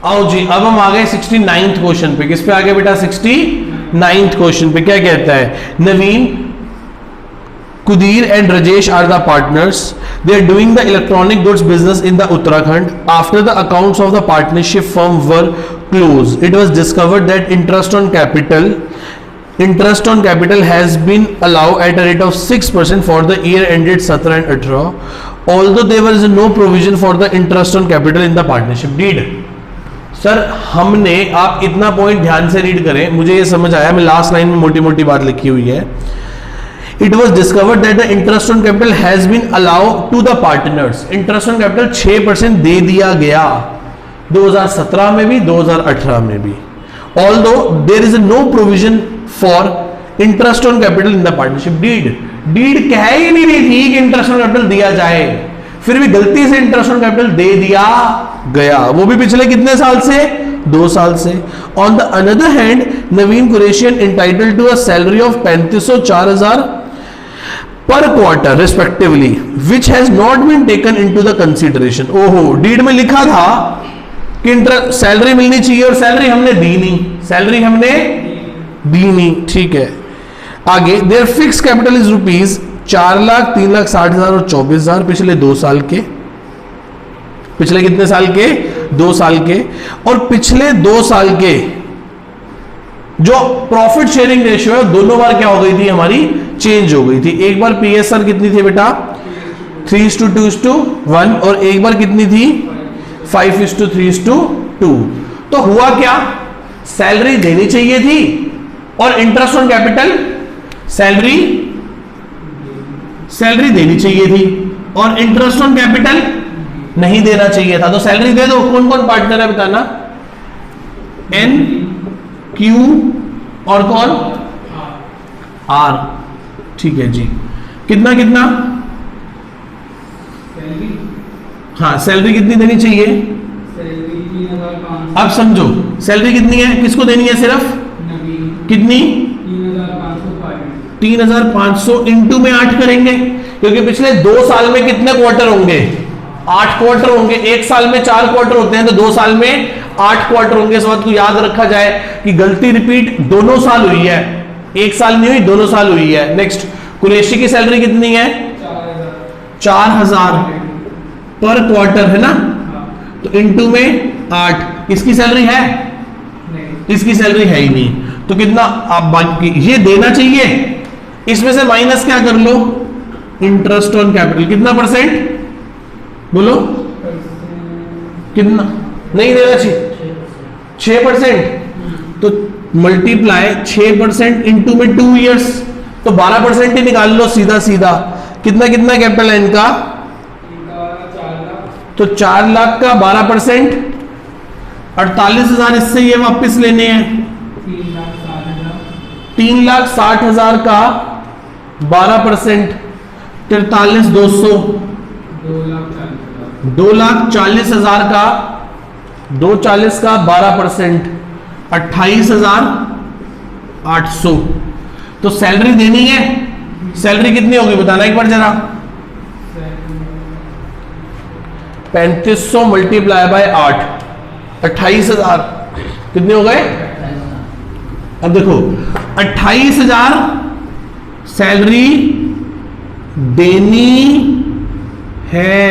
आओ जी, अब हम आ गए 69th क्वेश्चन पे। किस पे आ गए बेटा? 69th क्वेश्चन पे। क्या कहता है? नवीन, Kudir and Rajesh are the partners. They are doing the electronic goods business in the Uttarakhand. After the accounts of the partnership firm were closed, it was discovered that interest on capital has been allowed at a rate of 6% for the year ended 17 and 18. Although there was no provision for the interest on capital in the partnership deed. Sir हमने, आप इतना point ध्यान से read करें, मुझे ये समझ आया, मैं लास्ट लाइन में मोटी मोटी बात लिखी हुई है। It was discovered that the interest on capital has been allowed to the partners. Interest on capital 6% दे दिया गया 2017 में भी 2018 में भी। Although there is no provision for interest on capital in the partnership deed. Deed कह ही नहीं रही थी कि interest on capital दिया जाए, फिर भी गलती से interest on capital दे दिया गया, वो भी पिछले कितने साल से? 2 साल से। On the other hand, Naveen Qureshi entitled to a salary of 3500 4000 per quarter respectively, which has not been taken into the consideration. ओहो, डीड में लिखा था कि सैलरी मिलनी चाहिए और सैलरी हमने दी नहीं, सैलरी हमने दी नहीं, ठीक है। आगे, their fix capital is rupees 4,00,000 3,60,000 और 24,000 पिछले 2 साल के। पिछले कितने साल के? 2 साल के। और पिछले 2 साल के जो प्रॉफिट शेयरिंग रेशियो है दोनों बार क्या हो गई थी? हमारी चेंज हो गई थी। एक बार पीएसआर कितनी थी बेटा? 3:2:1 और एक बार कितनी थी? 5:3:2। तो हुआ क्या? सैलरी देनी चाहिए थी और इंटरेस्ट ऑन कैपिटल सैलरी देनी चाहिए थी और इंटरेस्ट ऑन कैपिटल नहीं देना चाहिए था। तो सैलरी दे दो। कौन कौन पार्टनर है बताना? एन, क्यू और कौन? आर। ठीक है जी। कितना कितना? हाँ, सैलरी कितनी देनी चाहिए? अब समझो, सैलरी कितनी है, किसको देनी है? सिर्फ कितनी? 3,500 इंटू में 8 करेंगे, क्योंकि पिछले 2 साल में कितने क्वार्टर होंगे? 8 क्वार्टर होंगे। 1 साल में 4 क्वार्टर होते हैं, तो 2 साल में 8 क्वार्टर होंगे। इस बात को याद रखा जाए कि गलती रिपीट दोनों साल हुई है, 1 साल नहीं हुई, दोनों साल हुई है। नेक्स्ट, कुरैशी की सैलरी कितनी है? 4,000 पर क्वार्टर है ना, तो इंटू में 8। इसकी सैलरी है? इसकी सैलरी है ही नहीं, तो कितना आप बाकी ये देना चाहिए। इसमें से माइनस क्या कर लो? Interest on capital. कितना परसेंट बोलो? कितना नहीं देना चाहिए? 6%। तो मल्टीप्लाई 6% इंटू में 2 ईयर्स, तो 12% ही निकाल लो सीधा सीधा। कितना कितना कैपिटल है इनका? तो 4 लाख का 12%, 48,000 इससे ये वापस लेने हैं। 3,60,000 का 12%, 43,200, 2,40,000 का 2,40 का 12%, 28,800। तो सैलरी देनी है। सैलरी कितनी होगी बताना एक बार जरा? 3500 मल्टीप्लाई बाय 8, 28,000 कितने हो गए? अब देखो, 28,000 सैलरी देनी है।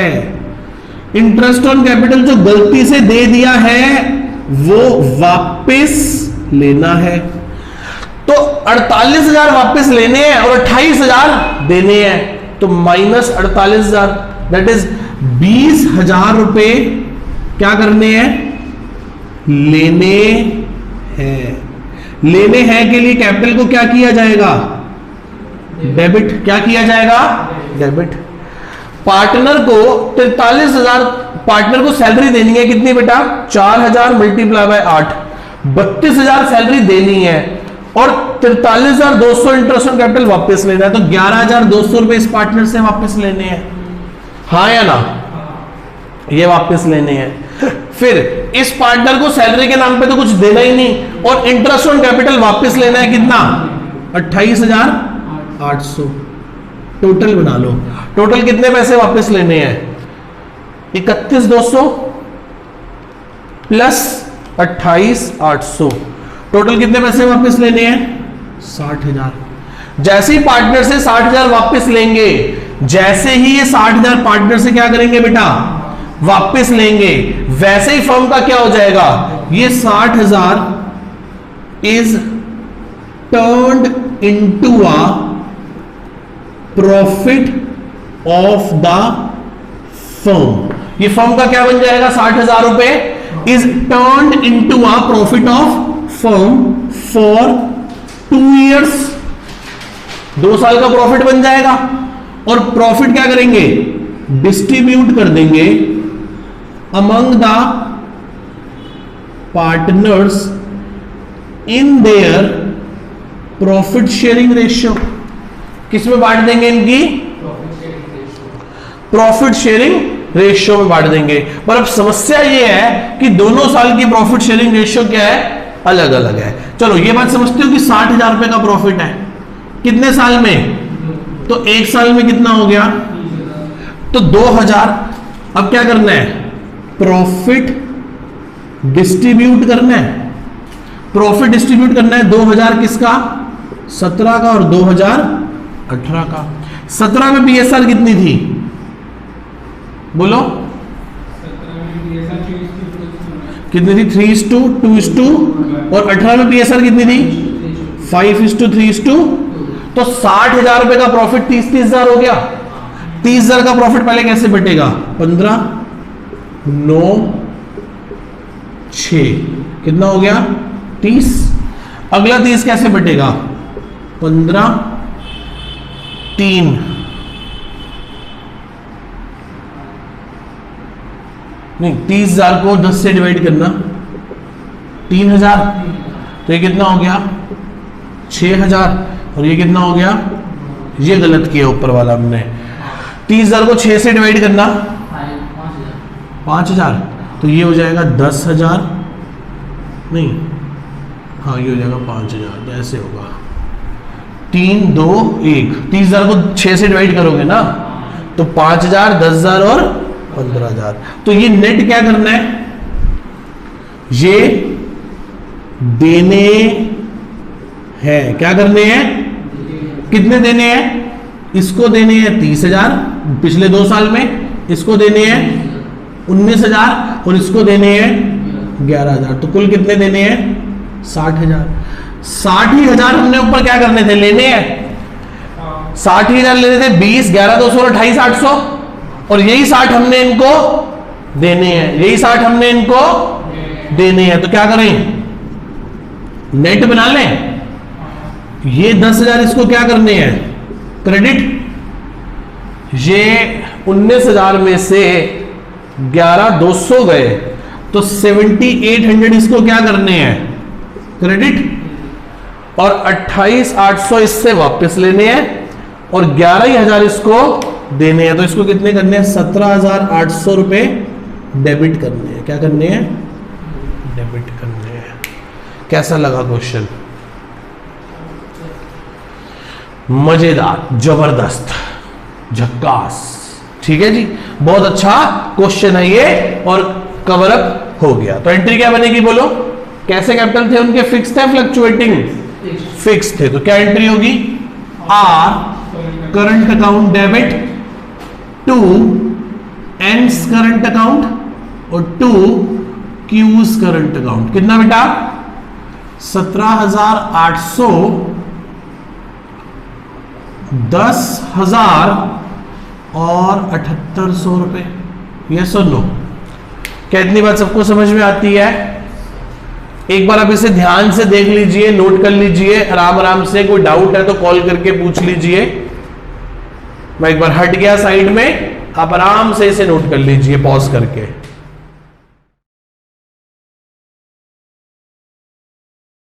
इंटरेस्ट ऑन कैपिटल जो गलती से दे दिया है वो वापस लेना है। तो 48,000 वापस लेने हैं और 28,000 देने हैं, तो माइनस 48,000 दैट इज 20,000 रुपए क्या करने हैं? लेने हैं। लेने हैं के लिए कैपिटल को क्या किया जाएगा? डेबिट। क्या किया जाएगा? डेबिट। पार्टनर को 43,000 पार्टनर को सैलरी देनी है। कितनी बेटा? 4,000 मल्टीप्लाई बाय 8, 32,000 सैलरी देनी है और 43,200 इंटरेस्ट ऑन कैपिटल वापस लेना है। तो 11,200 रुपए इस पार्टनर से वापस लेने हैं, हाँ या ना? ये वापस लेने हैं। फिर इस पार्टनर को सैलरी के नाम पे तो कुछ देना ही नहीं और इंटरेस्ट ऑन कैपिटल वापस लेना है। कितना? 28,800। टोटल बना लो। टोटल कितने पैसे वापस लेने हैं? 31,200 प्लस 28,800। टोटल कितने पैसे वापस लेने हैं? 60,000। जैसे ही पार्टनर से 60,000 वापस लेंगे, जैसे ही ये 60,000 पार्टनर से क्या करेंगे बेटा? वापस लेंगे, वैसे ही फर्म का क्या हो जाएगा? ये 60,000 is turned into a profit of the firm. ये फर्म का क्या बन जाएगा? 60,000 रुपए is turned into a profit of firm for 2 years। 2 साल का प्रॉफिट बन जाएगा। और प्रॉफिट क्या करेंगे? डिस्ट्रीब्यूट कर देंगे among the partners in their profit sharing ratio. किसमें बांट देंगे? इनकी प्रॉफिट शेयरिंग रेशियो में बांट देंगे। पर अब समस्या यह है कि दोनों साल की प्रॉफिट शेयरिंग रेशियो क्या है? अलग अलग है। चलो ये बात समझते हो कि 60,000 रुपए का प्रॉफिट है, कितने साल में? तो 1 साल में कितना हो गया? तो 2,000। अब क्या करना है? प्रॉफिट डिस्ट्रीब्यूट करना है। प्रॉफिट डिस्ट्रीब्यूट करना है 2,000 किसका? 17 का और 2018 का। 17 में पीएसआर कितनी थी? बोलो कितनी थी? 3:2 और 18 में पीएसआर कितनी थी? 5:3:2। तो 60,000 रुपए का प्रॉफिट 30,000 हो गया। 30,000 का प्रॉफिट पहले कैसे बटेगा? 15, 9, 6 कितना हो गया? 30। अगला 30 कैसे बटेगा? 15, 3 नहीं, 30,000 को 10 से डिवाइड करना, 3,000। तो ये कितना हो गया? 6,000। और ये कितना हो गया? ये गलत किया ऊपर वाला हमने। 30,000 को 6 से डिवाइड करना, 5,000। तो ये हो जाएगा 10,000। नहीं, हाँ ये हो जाएगा 5,000। तो ऐसे होगा 3, 2, 1। 30,000 को 6 से डिवाइड करोगे ना, तो 5,000, 10,000 और 15,000। तो ये नेट क्या करना है? ये देने हैं। क्या करने हैं? कितने देने हैं? इसको देने हैं 30,000 पिछले 2 साल में, इसको देने हैं 19,000 और इसको देने हैं 11,000। तो कुल कितने देने हैं? 60,000। 60,000 हमने ऊपर क्या करने थे? लेने हैं। 60,000 लेने थे। 20, 11, 200 और 28,800। और यही 60 हमने इनको देने हैं, यही 60 हमने इनको देने हैं। तो क्या करें? नेट बना लें। ये 10,000 इसको क्या करने हैं? क्रेडिट। ये 19,000 में से 11,200 गए, तो 7,800 इसको क्या करने हैं? क्रेडिट। और 28,800 इससे वापस लेने हैं और 11,000 इसको देने हैं। तो इसको कितने करने हैं? 17,800 रुपए डेबिट करने हैं। क्या करने हैं? डेबिट करने हैं। कैसा लगा क्वेश्चन? मजेदार, जबरदस्त, झक्कास। ठीक है जी, बहुत अच्छा क्वेश्चन है ये और कवर अप हो गया। तो एंट्री क्या बनेगी बोलो? कैसे कैपिटल थे उनके? फिक्स थे, फ्लक्चुएटिंग? फिक्स थे। तो क्या एंट्री होगी? R current account debit to N's current account और टू क्यूज करंट अकाउंट। कितना बेटा? 17,800, 10,000 और 7,800 रुपए। यस और नो? क्या इतनी बात सबको समझ में आती है? एक बार आप इसे ध्यान से देख लीजिए, नोट कर लीजिए आराम आराम से। कोई डाउट है तो कॉल करके पूछ लीजिए। मैं एक बार हट गया साइड में, आप आराम से इसे नोट कर लीजिए पॉज करके।